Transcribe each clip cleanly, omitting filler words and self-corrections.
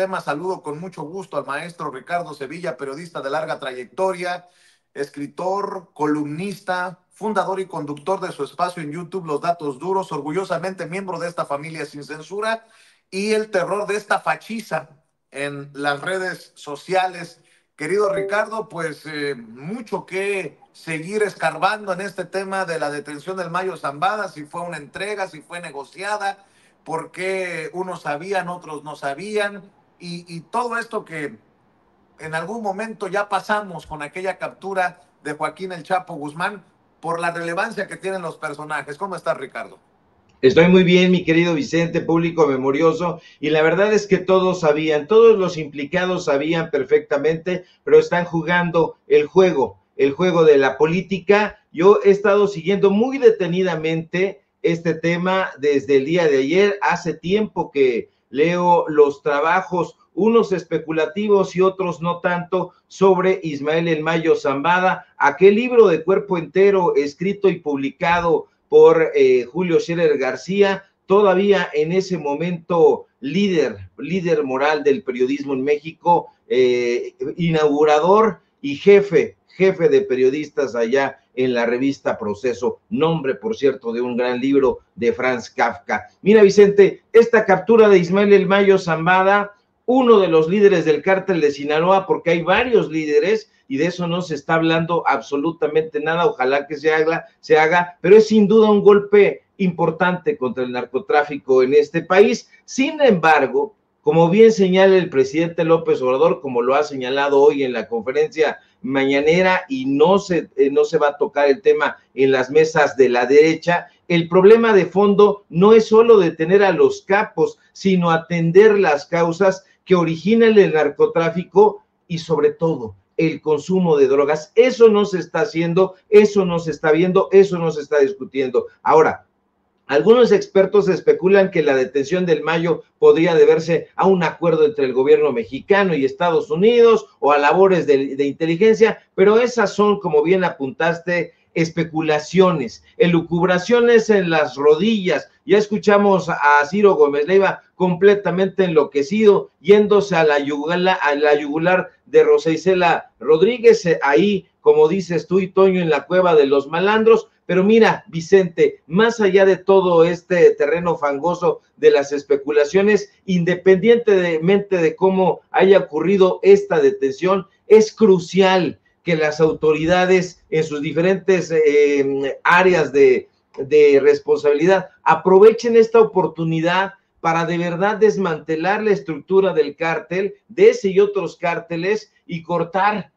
temas. Saludo con mucho gusto al maestro Ricardo Sevilla, periodista de larga trayectoria, escritor, columnista, fundador y conductor de su espacio en YouTube, Los Datos Duros, orgullosamente miembro de esta familia sin censura y el terror de esta fachiza en las redes sociales. Querido Ricardo, pues mucho que seguir escarbando en este tema de la detención del Mayo Zambada, si fue una entrega, si fue negociada, por qué unos sabían, otros no sabían, y todo esto que en algún momento ya pasamos con aquella captura de Joaquín El Chapo Guzmán, por la relevancia que tienen los personajes. ¿Cómo estás, Ricardo? Estoy muy bien, mi querido Vicente, público memorioso, y la verdad es que todos sabían, todos los implicados sabían perfectamente, pero están jugando el juego de la política. Yo he estado siguiendo muy detenidamente este tema desde el día de ayer. Hace tiempo que leo los trabajos, unos especulativos y otros no tanto, sobre Ismael El Mayo Zambada, aquel libro de cuerpo entero escrito y publicado por Julio Scherer García, todavía en ese momento líder moral del periodismo en México, inaugurador y jefe de periodistas allá en la revista Proceso, nombre, por cierto, de un gran libro de Franz Kafka. Mira, Vicente, esta captura de Ismael El Mayo Zambada, uno de los líderes del cártel de Sinaloa, porque hay varios líderes, y de eso no se está hablando absolutamente nada, ojalá que se haga, pero es sin duda un golpe importante contra el narcotráfico en este país. Sin embargo, como bien señala el presidente López Obrador, como lo ha señalado hoy en la conferencia mañanera, y no se va a tocar el tema en las mesas de la derecha, el problema de fondo no es solo detener a los capos, sino atender las causas que originan el narcotráfico y sobre todo el consumo de drogas. Eso no se está haciendo, eso no se está viendo, eso no se está discutiendo. Ahora, algunos expertos especulan que la detención del Mayo podría deberse a un acuerdo entre el gobierno mexicano y Estados Unidos o a labores de inteligencia, pero esas son, como bien apuntaste, especulaciones, elucubraciones en las rodillas. Ya escuchamos a Ciro Gómez Leiva completamente enloquecido, yéndose a la yugular de Rosa Isela Rodríguez, ahí, como dices tú y Toño, en la cueva de los malandros. Pero mira, Vicente, más allá de todo este terreno fangoso de las especulaciones, independientemente de cómo haya ocurrido esta detención, es crucial que las autoridades en sus diferentes áreas de responsabilidad aprovechen esta oportunidad para de verdad desmantelar la estructura del cártel, de ese y otros cárteles, y cortar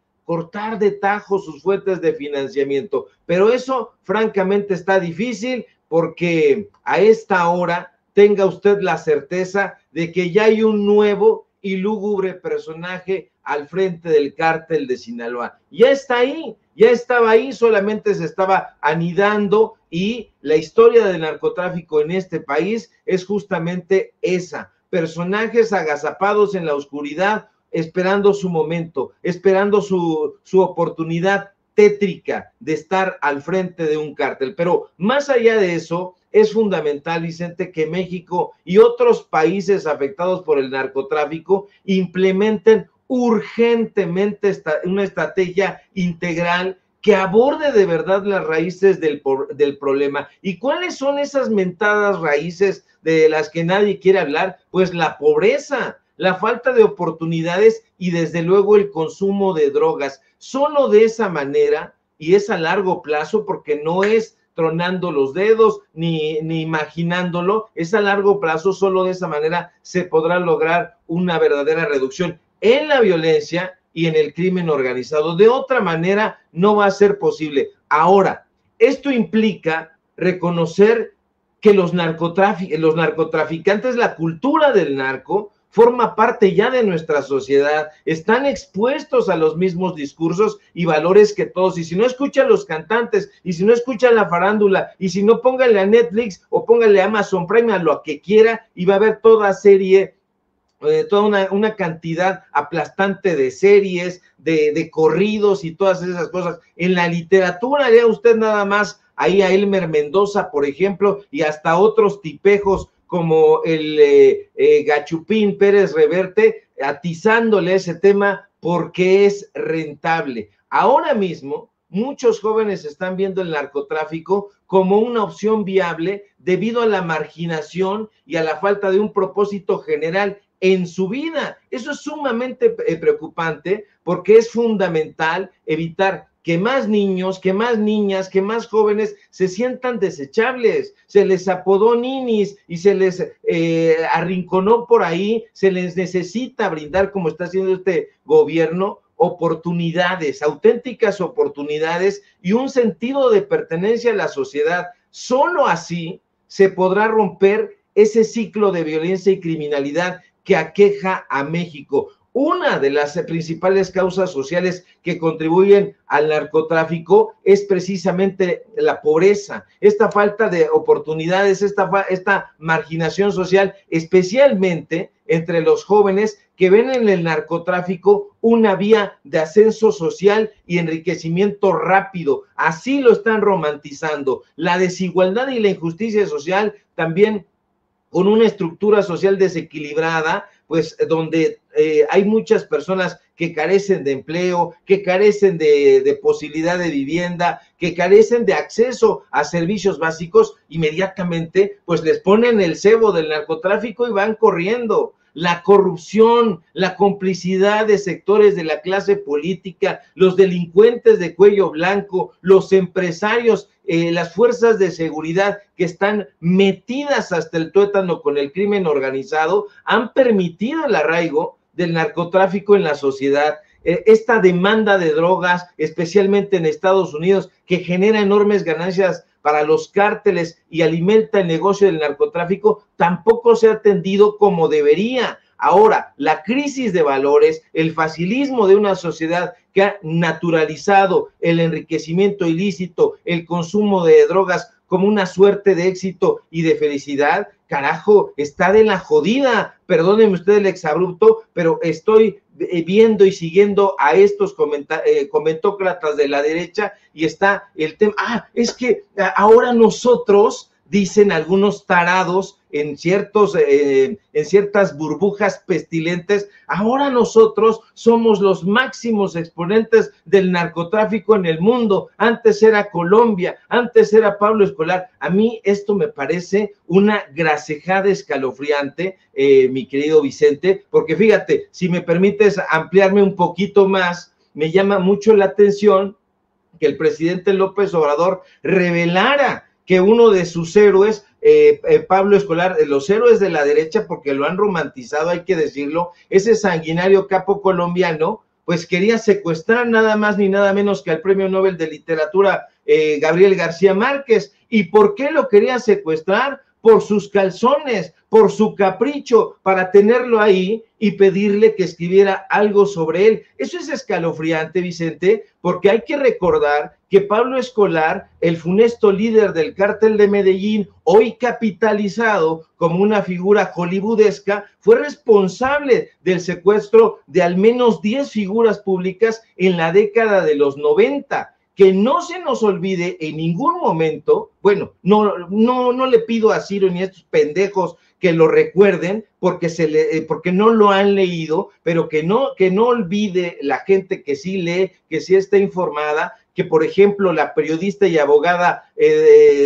de tajo sus fuentes de financiamiento. Pero eso francamente está difícil, porque a esta hora tenga usted la certeza de que ya hay un nuevo y lúgubre personaje al frente del cártel de Sinaloa. Ya está ahí, ya estaba ahí, solamente se estaba anidando, y la historia del narcotráfico en este país es justamente esa: personajes agazapados en la oscuridad, esperando su momento, esperando su oportunidad tétrica de estar al frente de un cártel. Pero más allá de eso, es fundamental, Vicente, que México y otros países afectados por el narcotráfico implementen urgentemente una estrategia integral que aborde de verdad las raíces del problema. ¿Y cuáles son esas mentadas raíces de las que nadie quiere hablar? Pues la pobreza, la falta de oportunidades y desde luego el consumo de drogas. Solo de esa manera, y es a largo plazo, porque no es tronando los dedos ni imaginándolo, es a largo plazo, solo de esa manera se podrá lograr una verdadera reducción en la violencia y en el crimen organizado. De otra manera no va a ser posible. Ahora, esto implica reconocer que los narcotraficantes, la cultura del narco, forma parte ya de nuestra sociedad, están expuestos a los mismos discursos y valores que todos. Y si no escuchan los cantantes, y si no escuchan la farándula, y si no, pónganle a Netflix o pónganle a Amazon Prime, a lo que quiera, y va a haber toda una cantidad aplastante de series, de corridos y todas esas cosas. En la literatura, lea usted nada más ahí a Elmer Mendoza, por ejemplo, y hasta otros tipejos como el Gachupín Pérez Reverte, atizándole ese tema porque es rentable. Ahora mismo, muchos jóvenes están viendo el narcotráfico como una opción viable debido a la marginación y a la falta de un propósito general en su vida. Eso es sumamente preocupante porque es fundamental evitar que más niños, que más niñas, que más jóvenes se sientan desechables. Se les apodó ninis y se les arrinconó por ahí. Se les necesita brindar, como está haciendo este gobierno, oportunidades, auténticas oportunidades y un sentido de pertenencia a la sociedad. Solo así se podrá romper ese ciclo de violencia y criminalidad que aqueja a México. Una de las principales causas sociales que contribuyen al narcotráfico es precisamente la pobreza, esta falta de oportunidades, esta marginación social, especialmente entre los jóvenes que ven en el narcotráfico una vía de ascenso social y enriquecimiento rápido. Así lo están romantizando. La desigualdad y la injusticia social también, con una estructura social desequilibrada, pues donde hay muchas personas que carecen de empleo, que carecen de posibilidad de vivienda, que carecen de acceso a servicios básicos, inmediatamente pues les ponen el cebo del narcotráfico y van corriendo. La corrupción, la complicidad de sectores de la clase política, los delincuentes de cuello blanco, los empresarios, las fuerzas de seguridad que están metidas hasta el tuétano con el crimen organizado, han permitido el arraigo del narcotráfico en la sociedad. Esta demanda de drogas, especialmente en Estados Unidos, que genera enormes ganancias para los cárteles y alimenta el negocio del narcotráfico, tampoco se ha atendido como debería. Ahora, la crisis de valores, el facilismo de una sociedad que ha naturalizado el enriquecimiento ilícito, el consumo de drogas como una suerte de éxito y de felicidad, carajo, está de la jodida. Perdónenme usted el exabrupto, pero estoy viendo y siguiendo a estos comentócratas de la derecha y está el tema, es que ahora nosotros, dicen algunos tarados en ciertas burbujas pestilentes, ahora nosotros somos los máximos exponentes del narcotráfico en el mundo. Antes era Colombia, antes era Pablo Escolar. A mí esto me parece una grasejada escalofriante, mi querido Vicente, porque fíjate, si me permites ampliarme un poquito más, me llama mucho la atención que el presidente López Obrador revelara que uno de sus héroes, Pablo Escolar, los héroes de la derecha, porque lo han romantizado, hay que decirlo, ese sanguinario capo colombiano, pues quería secuestrar nada más ni nada menos que al Premio Nobel de Literatura Gabriel García Márquez. ¿Y por qué lo quería secuestrar? Por sus calzones, por su capricho, para tenerlo ahí y pedirle que escribiera algo sobre él. Eso es escalofriante, Vicente, porque hay que recordar que Pablo Escolar, el funesto líder del cártel de Medellín, hoy capitalizado como una figura hollywoodesca, fue responsable del secuestro de al menos 10 figuras públicas en la década de los 90. Que no se nos olvide en ningún momento, bueno, no le pido a Ciro ni a estos pendejos que lo recuerden porque no lo han leído, pero que no olvide la gente que sí lee, que sí está informada, que por ejemplo la periodista y abogada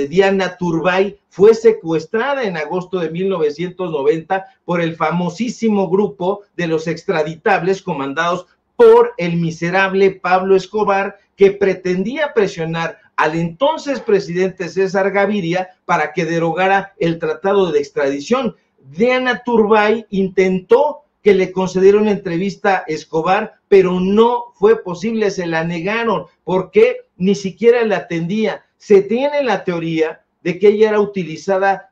Diana Turbay fue secuestrada en agosto de 1990 por el famosísimo grupo de los extraditables comandados por el miserable Pablo Escobar, que pretendía presionar al entonces presidente César Gaviria para que derogara el tratado de extradición. Diana Turbay intentó que le concediera una entrevista a Escobar, pero no fue posible, se la negaron, porque ni siquiera la atendía. Se tiene la teoría de que ella era utilizada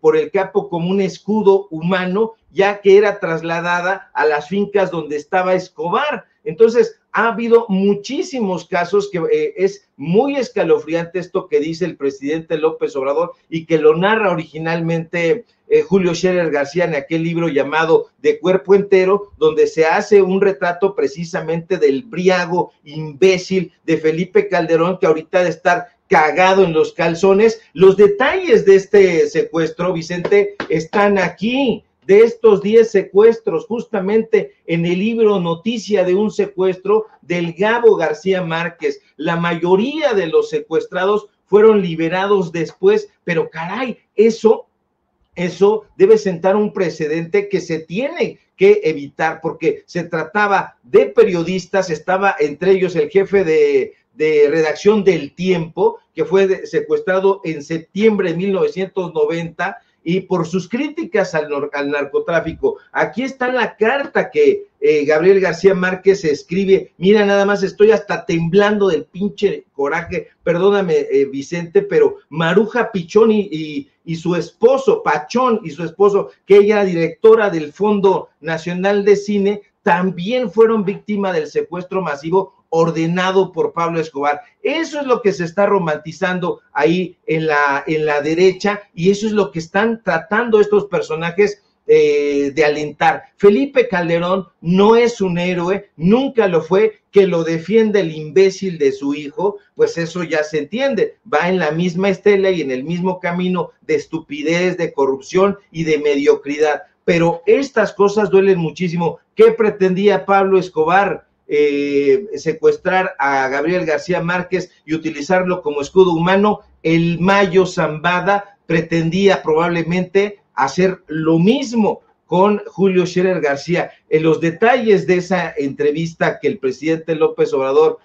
por el capo como un escudo humano, ya que era trasladada a las fincas donde estaba Escobar. Entonces, ha habido muchísimos casos que es muy escalofriante esto que dice el presidente López Obrador y que lo narra originalmente Julio Scherer García en aquel libro llamado De Cuerpo Entero, donde se hace un retrato precisamente del briago imbécil de Felipe Calderón, que ahorita de estar cagado en los calzones. Los detalles de este secuestro, Vicente, están aquí, de estos 10 secuestros, justamente en el libro Noticia de un secuestro del Gabo García Márquez. La mayoría de los secuestrados fueron liberados después, pero caray, eso debe sentar un precedente que se tiene que evitar, porque se trataba de periodistas, estaba entre ellos el jefe de redacción del Tiempo, que fue secuestrado en septiembre de 1990, y por sus críticas al narcotráfico. Aquí está la carta que Gabriel García Márquez escribe. Mira, nada más estoy hasta temblando del pinche coraje, perdóname, Vicente, pero Maruja Pichón y su esposo, Pachón y su esposo, que ella era directora del Fondo Nacional de Cine, también fueron víctimas del secuestro masivo ordenado por Pablo Escobar. Eso es lo que se está romantizando ahí en la derecha, y eso es lo que están tratando estos personajes de alentar. Felipe Calderón no es un héroe, nunca lo fue. Que lo defiende el imbécil de su hijo, pues eso ya se entiende, va en la misma estela y en el mismo camino de estupidez, de corrupción y de mediocridad. Pero estas cosas duelen muchísimo. ¿Qué pretendía Pablo Escobar? Secuestrar a Gabriel García Márquez y utilizarlo como escudo humano. El Mayo Zambada pretendía probablemente hacer lo mismo con Julio Scherer García. En los detalles de esa entrevista que el presidente López Obrador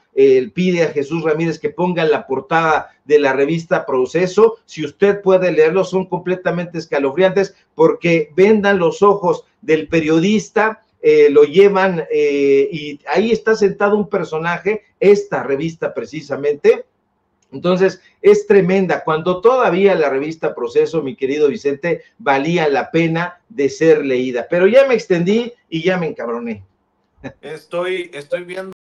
pide a Jesús Ramírez que ponga en la portada de la revista Proceso, si usted puede leerlo, son completamente escalofriantes, porque vendan los ojos del periodista, lo llevan y ahí está sentado un personaje, esta revista precisamente. Entonces es tremenda, cuando todavía la revista Proceso, mi querido Vicente, valía la pena de ser leída. Pero ya me extendí y ya me encabroné. Estoy viendo